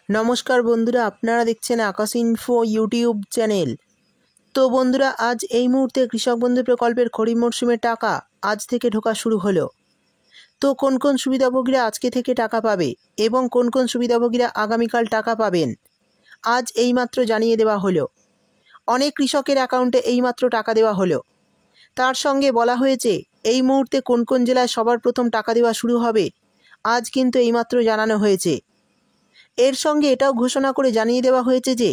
নমস্কার বন্ধুরা, আপনারা দেখছেন আকাশ ইনফো ইউটিউব চ্যানেল। তো বন্ধুরা, আজ এই মুহূর্তে কৃষক বন্ধু প্রকল্পের খরিফ মরশুমের টাকা আজ থেকে ঢোকা শুরু হলো। তো কোন কোন সুবিধাভোগীরা আজকে থেকে টাকা পাবে এবং কোন কোন সুবিধাভোগীরা আগামীকাল টাকা পাবেন, আজ এইমাত্র জানিয়ে দেওয়া হলো। অনেক কৃষকের অ্যাকাউন্টে এইমাত্র টাকা দেওয়া হলো। তার সঙ্গে বলা হয়েছে এই মুহূর্তে কোন কোন জেলায় সবার প্রথম টাকা দেওয়া শুরু হবে, আজ কিন্তু এইমাত্র জানানো হয়েছে। এর সঙ্গে এটাও ঘোষণা করে জানিয়ে দেওয়া হয়েছে যে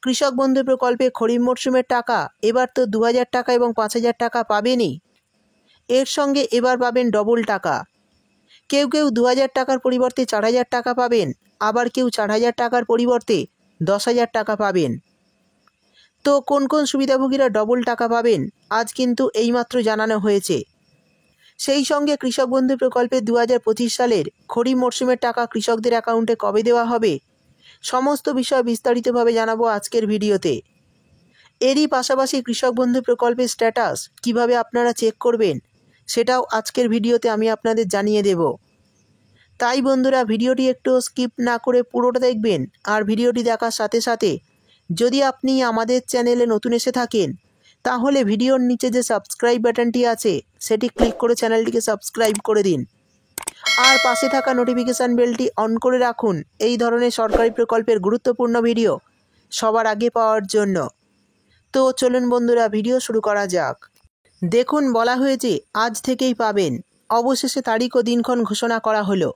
কৃষক বন্ধু প্রকল্পে খরিফ মরশুমের টাকা এবার তো 2000 টাকা এবং 5000 টাকা পাবেনই, এর সঙ্গে এবার পাবেন ডবল টাকা। কেউ কেউ 2000 টাকার পরিবর্তে 4000 টাকা পাবেন, আবার কেউ 4000 টাকার পরিবর্তে 10,000 টাকা পাবেন। তো কোন কোন সুবিধাভোগীরা ডবল টাকা পাবেন, আজ কিন্তু এইমাত্র জানানো হয়েছে। সেই সঙ্গে কৃষক বন্ধু প্রকল্পে 2025 সালের খরিফ মরশুমের টাকা কৃষকদের অ্যাকাউন্টে কবে দেওয়া হবে, সমস্ত বিষয় বিস্তারিতভাবে জানাবো আজকের ভিডিওতে। এরই পাশাপাশি কৃষক বন্ধু প্রকল্পের স্ট্যাটাস কিভাবে আপনারা চেক করবেন, সেটাও আজকের ভিডিওতে আমি আপনাদের জানিয়ে দেব। তাই বন্ধুরা, ভিডিওটি একটু স্কিপ না করে পুরোটা দেখবেন। আর ভিডিওটি দেখার সাথে সাথে যদি আপনি আমাদের চ্যানেলে নতুন এসে থাকেন, তাহলে ভিডিওর নিচে যে সাবস্ক্রাইব বাটনটি আছে সেটি ক্লিক করে চ্যানেলটিকে সাবস্ক্রাইব করে দিন। আর পাশে থাকা নোটিফিকেশান বেলটি অন করে রাখুন এই ধরনের সরকারি প্রকল্পের গুরুত্বপূর্ণ ভিডিও সবার আগে পাওয়ার জন্য। তো চলুন বন্ধুরা, ভিডিও শুরু করা যাক। দেখুন, বলা হয়েছে আজ থেকেই পাবেন। অবশেষে তারিখ ও দিনক্ষণ ঘোষণা করা হলো।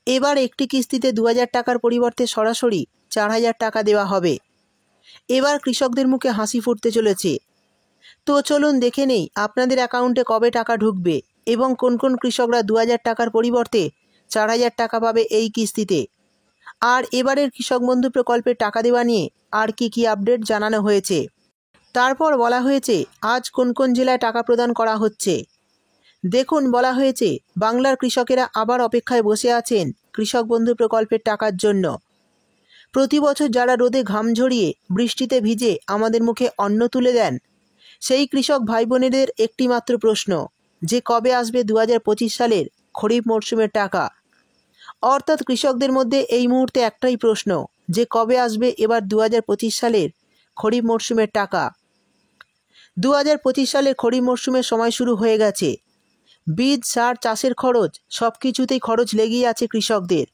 এবার একটি কিস্তিতে 2000 টাকার পরিবর্তে সরাসরি 4000 টাকা দেওয়া হবে। এবার কৃষকদের মুখে হাসি ফুটতে চলেছে। তো চলুন দেখে নেই আপনাদের অ্যাকাউন্টে কবে টাকা ঢুকবে এবং কোন কোন কৃষকরা 2000 টাকার পরিবর্তে 4000 টাকা পাবে এই কিস্তিতে। আর এবারের কৃষক বন্ধু প্রকল্পের টাকা দেওয়া নিয়ে আর কি আপডেট জানানো হয়েছে। তারপর বলা হয়েছে আজ কোন কোন জেলায় টাকা প্রদান করা হচ্ছে। দেখুন, বলা হয়েছে বাংলার কৃষকেরা আবার অপেক্ষায় বসে আছেন কৃষক বন্ধু প্রকল্পের টাকার জন্য। প্রতি বছর যারা রোদে ঘাম ঝরিয়ে বৃষ্টিতে ভিজে আমাদের মুখে অন্ন তুলে দেন, সেই কৃষক ভাই বোনেদের একটি মাত্র প্রশ্ন যে কবে আসবে 2025 সালের খরিফ মরশুমের টাকা। অর্থাৎ কৃষকদের মধ্যে এই মুহূর্তে একটাই প্রশ্ন যে কবে আসবে এবার 2025 সালের খরিফ মরশুমের টাকা। 2025 সালের খরিফ মরশুমের সময় শুরু হয়ে গেছে। বীজ, সার, চাষের খরচ সব কিছুতেই খরচ লেগেই আছে কৃষকদের।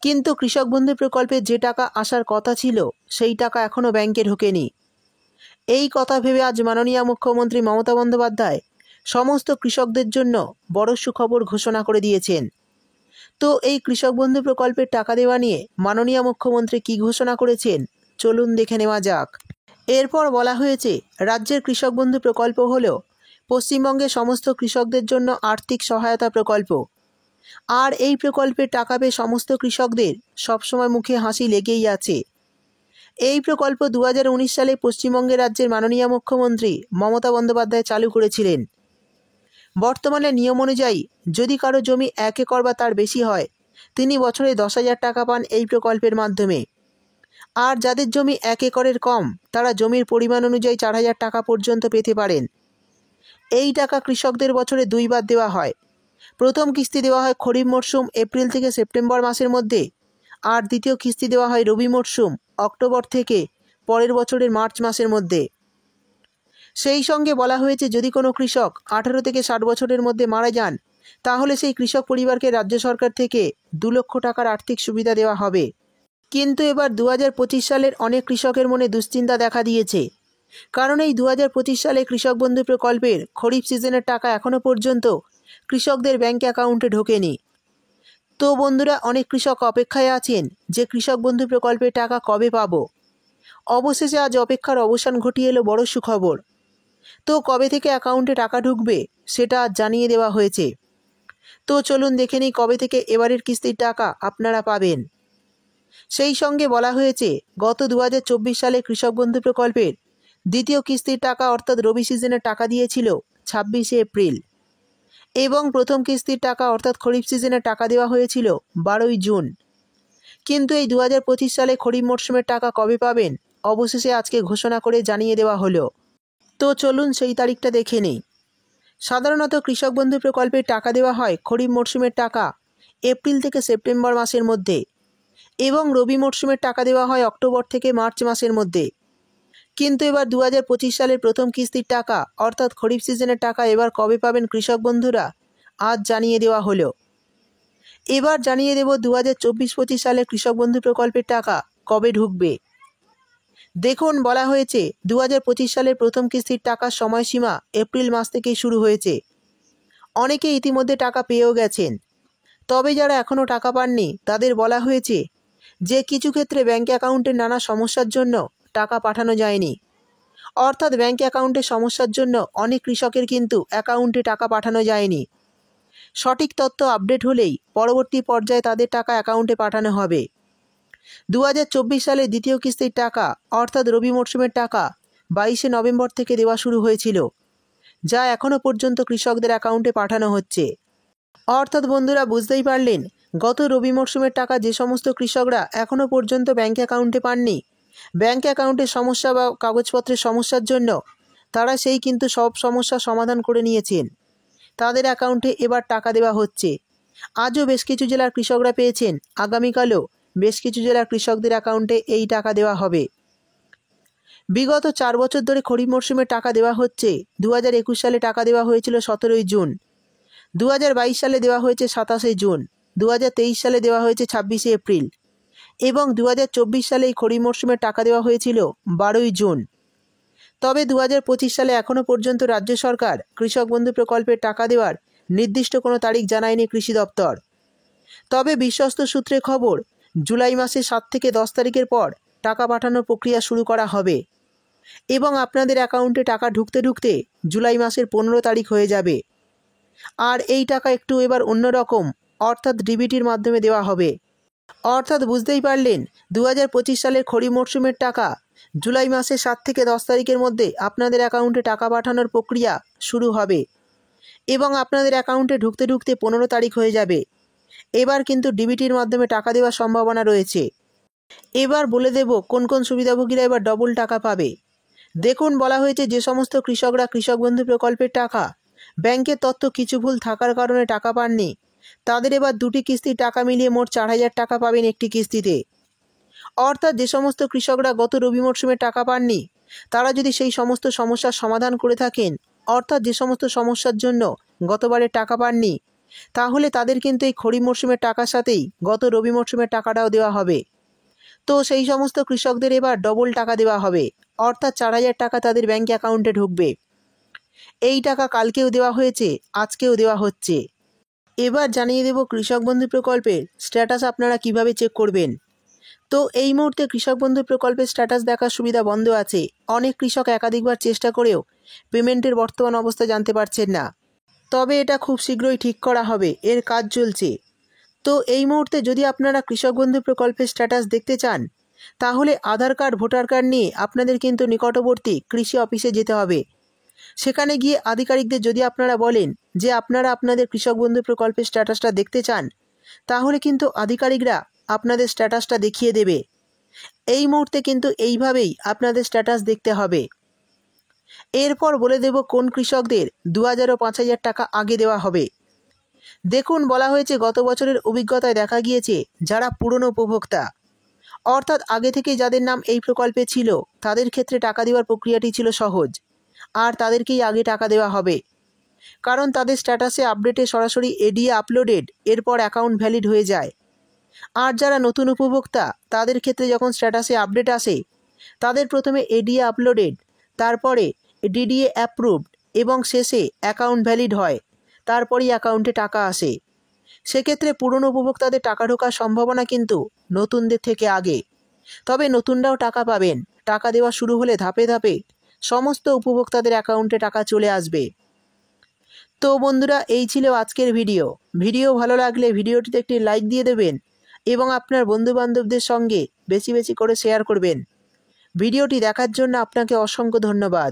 কিন্তু কৃষক বন্ধু প্রকল্পে যে টাকা আসার কথা ছিল সেই টাকা এখনও ব্যাংকে ঢোকেনি। এই কথা ভেবে আজ মাননীয় মুখ্যমন্ত্রী মমতা বন্দ্যোপাধ্যায় সমস্ত কৃষকদের জন্য বড় সুখবর ঘোষণা করে দিয়েছেন। তো এই কৃষক বন্ধু প্রকল্পের টাকা দেওয়া নিয়ে মাননীয় মুখ্যমন্ত্রী কী ঘোষণা করেছেন, চলুন দেখে নেওয়া যাক। এরপর বলা হয়েছে রাজ্যের কৃষক বন্ধু প্রকল্প হল পশ্চিমবঙ্গের সমস্ত কৃষকদের জন্য আর্থিক সহায়তা প্রকল্প। আর এই প্রকল্পের টাকা পেয়ে সমস্ত কৃষকদের সবসময় মুখে হাসি লেগেই আছে। এই প্রকল্প 2019 সালে পশ্চিমবঙ্গের রাজ্যের মাননীয় মুখ্যমন্ত্রী মমতা বন্দ্যোপাধ্যায় চালু করেছিলেন। বর্তমানে নিয়ম অনুযায়ী যদি কারো জমি 1 একর বা তার বেশি হয়, তিনি বছরে 10,000 টাকা পান এই প্রকল্পের মাধ্যমে। আর যাদের জমি 1 একরের কম, তারা জমির পরিমাণ অনুযায়ী 4000 টাকা পর্যন্ত পেতে পারেন। এই টাকা কৃষকদের বছরে 2 বার দেওয়া হয়। প্রথম কিস্তি দেওয়া হয় খরিফ মরশুম এপ্রিল থেকে সেপ্টেম্বর মাসের মধ্যে, আর দ্বিতীয় কিস্তি দেওয়া হয় রবি মরশুম অক্টোবর থেকে পরের বছরের মার্চ মাসের মধ্যে। সেই সঙ্গে বলা হয়েছে যদি কোনো কৃষক 18 থেকে 60 বছরের মধ্যে মারা যান, তাহলে সেই কৃষক পরিবারকে রাজ্য সরকার থেকে 2 লক্ষ টাকার আর্থিক সুবিধা দেওয়া হবে। কিন্তু এবার 2025 সালের অনেক কৃষকের মনে দুশ্চিন্তা দেখা দিয়েছে, কারণ এই 2025 সালে কৃষক বন্ধু প্রকল্পের খরিফ সিজনের টাকা এখনও পর্যন্ত কৃষকদের ব্যাংক অ্যাকাউন্টে ঢোকেনি। তো বন্ধুরা, অনেক কৃষক অপেক্ষায় আছেন যে কৃষক বন্ধু প্রকল্পের টাকা কবে পাবো। অবশেষে আজ অপেক্ষার অবসান ঘটিয়ে এলো বড় সুখবর। তো কবে থেকে অ্যাকাউন্টে টাকা ঢুকবে সেটা আজ জানিয়ে দেওয়া হয়েছে। তো চলুন দেখে নিই কবে থেকে এবারের কিস্তির টাকা আপনারা পাবেন। সেই সঙ্গে বলা হয়েছে গত 2024 সালে কৃষক বন্ধু প্রকল্পের দ্বিতীয় কিস্তির টাকা অর্থাৎ রবি সিজনের টাকা দিয়েছিল 26শে এপ্রিল এবং প্রথম কিস্তির টাকা অর্থাৎ খরিফ সিজনের টাকা দেওয়া হয়েছিল 12ই জুন। কিন্তু এই 2025 সালে খরিফ মরশুমের টাকা কবে পাবেন, অবশেষে আজকে ঘোষণা করে জানিয়ে দেওয়া হলো। তো চলুন সেই তারিখটা দেখে নিই। সাধারণত কৃষক বন্ধু প্রকল্পের টাকা দেওয়া হয় খরিফ মরশুমের টাকা এপ্রিল থেকে সেপ্টেম্বর মাসের মধ্যে। এবং রবি মরশুমের টাকা দেওয়া হয় অক্টোবর থেকে মার্চ মাসের মধ্যে। কিন্তু এবার 2025 সালের প্রথম কিস্তির টাকা অর্থাৎ খরিফ সিজনের টাকা এবার কবে পাবেন কৃষক বন্ধুরা, আজ জানিয়ে দেওয়া হলো। এবার জানিয়ে দেব 2024-25 সালের কৃষক বন্ধু প্রকল্পের টাকা কবে ঢুকবে। দেখুন, বলা হয়েছে 2025 সালের প্রথম কিস্তির টাকার সময়সীমা এপ্রিল মাস থেকেই শুরু হয়েছে। অনেকে ইতিমধ্যে টাকা পেয়েও গেছেন। তবে যারা এখনও টাকা পাননি তাদের বলা হয়েছে যে কিছু ক্ষেত্রে ব্যাঙ্ক অ্যাকাউন্টের নানা সমস্যার জন্য টাকা পাঠানো যায়নি। অর্থাৎ ব্যাঙ্ক অ্যাকাউন্টের সমস্যার জন্য অনেক কৃষকের কিন্তু অ্যাকাউন্টে টাকা পাঠানো যায়নি। সঠিক তথ্য আপডেট হলেই পরবর্তী পর্যায়ে তাদের টাকা অ্যাকাউন্টে পাঠানো হবে। 2024 সালের দ্বিতীয় কিস্তির টাকা অর্থাৎ রবি মরশুমের টাকা 22শে নভেম্বর থেকে দেওয়া শুরু হয়েছিল, যা এখনও পর্যন্ত কৃষকদের অ্যাকাউন্টে পাঠানো হচ্ছে। অর্থাৎ বন্ধুরা, বুঝতেই পারলেন, গত রবি মরশুমের টাকা যে সমস্ত কৃষকরা এখনও পর্যন্ত ব্যাঙ্ক অ্যাকাউন্টে পাননি, ব্যাঙ্ক অ্যাকাউন্টের সমস্যা বা কাগজপত্রের সমস্যার জন্য তারা সেই কিন্তু সব সমস্যার সমাধান করে নিয়েছেন। তাদের অ্যাকাউন্টে এবার টাকা দেওয়া হচ্ছে। আজও বেশ কিছু জেলার কৃষকরা পেয়েছেন, আগামীকালও বেশ কিছু জেলার কৃষকদের অ্যাকাউন্টে এই টাকা দেওয়া হবে। বিগত 4 বছর ধরে খরিফ মরশুমে টাকা দেওয়া হচ্ছে। 2021 সালে টাকা দেওয়া হয়েছিল 17ই জুন, 2022 সালে দেওয়া হয়েছে 27শে জুন, 2023 সালে দেওয়া হয়েছে 26শে এপ্রিল এবং 2024 সালে এই খরিফ মরশুমে টাকা দেওয়া হয়েছিল 12ই জুন। তবে 2025 সালে এখনও পর্যন্ত রাজ্য সরকার কৃষক বন্ধু প্রকল্পের টাকা দেওয়ার নির্দিষ্ট কোনো তারিখ জানায়নি কৃষি দপ্তর। তবে বিশ্বস্ত সূত্রে খবর, জুলাই মাসের 7 থেকে 10 তারিখের পর টাকা পাঠানোর প্রক্রিয়া শুরু করা হবে এবং আপনাদের অ্যাকাউন্টে টাকা ঢুকতে ঢুকতে জুলাই মাসের 15 তারিখ হয়ে যাবে। আর এই টাকা একটু এবার অন্যরকম, অর্থাৎ ডিবিটির মাধ্যমে দেওয়া হবে। অর্থাৎ বুঝতেই পারলেন, 2025 সালের খরিফ মরশুমের টাকা জুলাই মাসের 7 থেকে 10 তারিখের মধ্যে আপনাদের অ্যাকাউন্টে টাকা পাঠানোর প্রক্রিয়া শুরু হবে এবং আপনাদের অ্যাকাউন্টে ঢুকতে ঢুকতে 15 তারিখ হয়ে যাবে। এবার কিন্তু ডিবিটির মাধ্যমে টাকা দেওয়ার সম্ভাবনা রয়েছে। এবার বলে দেব কোন কোন সুবিধাভোগীরা এবার ডবল টাকা পাবে। দেখুন, বলা হয়েছে যে সমস্ত কৃষকরা কৃষক বন্ধু প্রকল্পের টাকা ব্যাংকের তথ্য কিছু ভুল থাকার কারণে টাকা পাননি, তাদের এবার 2টি কিস্তির টাকা মিলিয়ে মোট 4,000 টাকা পাবেন একটি কিস্তিতে। অর্থাৎ যে সমস্ত কৃষকরা গত রবি মরশুমে টাকা পাননি, তারা যদি সেই সমস্ত সমস্যার সমাধান করে থাকেন, অর্থাৎ যে সমস্ত সমস্যার জন্য গতবারে টাকা পাননি, তাহলে তাদের কিন্তু এই খরিফ মরশুমের টাকার সাথেই গত রবি মরশুমের টাকাটাও দেওয়া হবে। তো সেই সমস্ত কৃষকদের এবার ডবল টাকা দেওয়া হবে, অর্থাৎ 4,000 টাকা তাদের ব্যাঙ্ক অ্যাকাউন্টে ঢুকবে। এই টাকা কালকেও দেওয়া হয়েছে, আজকেও দেওয়া হচ্ছে। এবার জানিয়ে দেব কৃষক বন্ধু প্রকল্পের স্ট্যাটাস আপনারা কিভাবে চেক করবেন। তো এই মুহূর্তে কৃষক বন্ধু প্রকল্পের স্ট্যাটাস দেখার সুবিধা বন্ধ আছে। অনেক কৃষক একাধিকবার চেষ্টা করেও পেমেন্টের বর্তমান অবস্থা জানতে পারছেন না। তবে এটা খুব শীঘ্রই ঠিক করা হবে, এর কাজ চলছে। তো এই মুহূর্তে যদি আপনারা কৃষক বন্ধু প্রকল্পের স্ট্যাটাস দেখতে চান, তাহলে আধার কার্ড, ভোটার কার্ড নিয়ে আপনাদের কিন্তু নিকটবর্তী কৃষি অফিসে যেতে হবে। সেখানে গিয়ে আধিকারিকদের যদি আপনারা বলেন যে আপনারা আপনাদের কৃষক বন্ধু প্রকল্পের স্ট্যাটাসটা দেখতে চান, তাহলে কিন্তু আধিকারিকরা আপনাদের স্ট্যাটাসটা দেখিয়ে দেবে। এই মুহূর্তে কিন্তু এইভাবেই আপনাদের স্ট্যাটাস দেখতে হবে। এরপর বলে দেব কোন কৃষকদের 2,000 ও 5,000 টাকা আগে দেওয়া হবে। দেখুন, বলা হয়েছে গত বছরের অভিজ্ঞতায় দেখা গিয়েছে যারা পুরনো উপভোক্তা, অর্থাৎ আগে থেকে যাদের নাম এই প্রকল্পে ছিল, তাদের ক্ষেত্রে টাকা দেওয়ার প্রক্রিয়াটি ছিল সহজ, আর তাদেরকেই আগে টাকা দেওয়া হবে। কারণ তাদের স্ট্যাটাসে আপডেটে সরাসরি এডিএ আপলোডেড, এরপর অ্যাকাউন্ট ভ্যালিড হয়ে যায়। আর যারা নতুন উপভোক্তা, তাদের ক্ষেত্রে যখন স্ট্যাটাসে আপডেট আসে, তাদের প্রথমে এডিএ আপলোডেড, তারপরে ডিডিএ অ্যাপ্রুভড এবং শেষে অ্যাকাউন্ট ভ্যালিড হয়, তারপরেই অ্যাকাউন্টে টাকা আসে। সেক্ষেত্রে পুরনো উপভোক্তাদের টাকা ঢোকার সম্ভাবনা কিন্তু নতুনদের থেকে আগে। তবে নতুনরাও টাকা পাবেন। টাকা দেওয়া শুরু হলে ধাপে ধাপে সমস্ত উপভোক্তাদের অ্যাকাউন্টে টাকা চলে আসবে। তো বন্ধুরা, এই ছিল আজকের ভিডিও ভালো লাগলে ভিডিওটিতে একটি লাইক দিয়ে দেবেন এবং আপনার বন্ধুবান্ধবদের সঙ্গে বেশি বেশি করে শেয়ার করবেন। ভিডিওটি দেখার জন্য আপনাকে অসংখ্য ধন্যবাদ।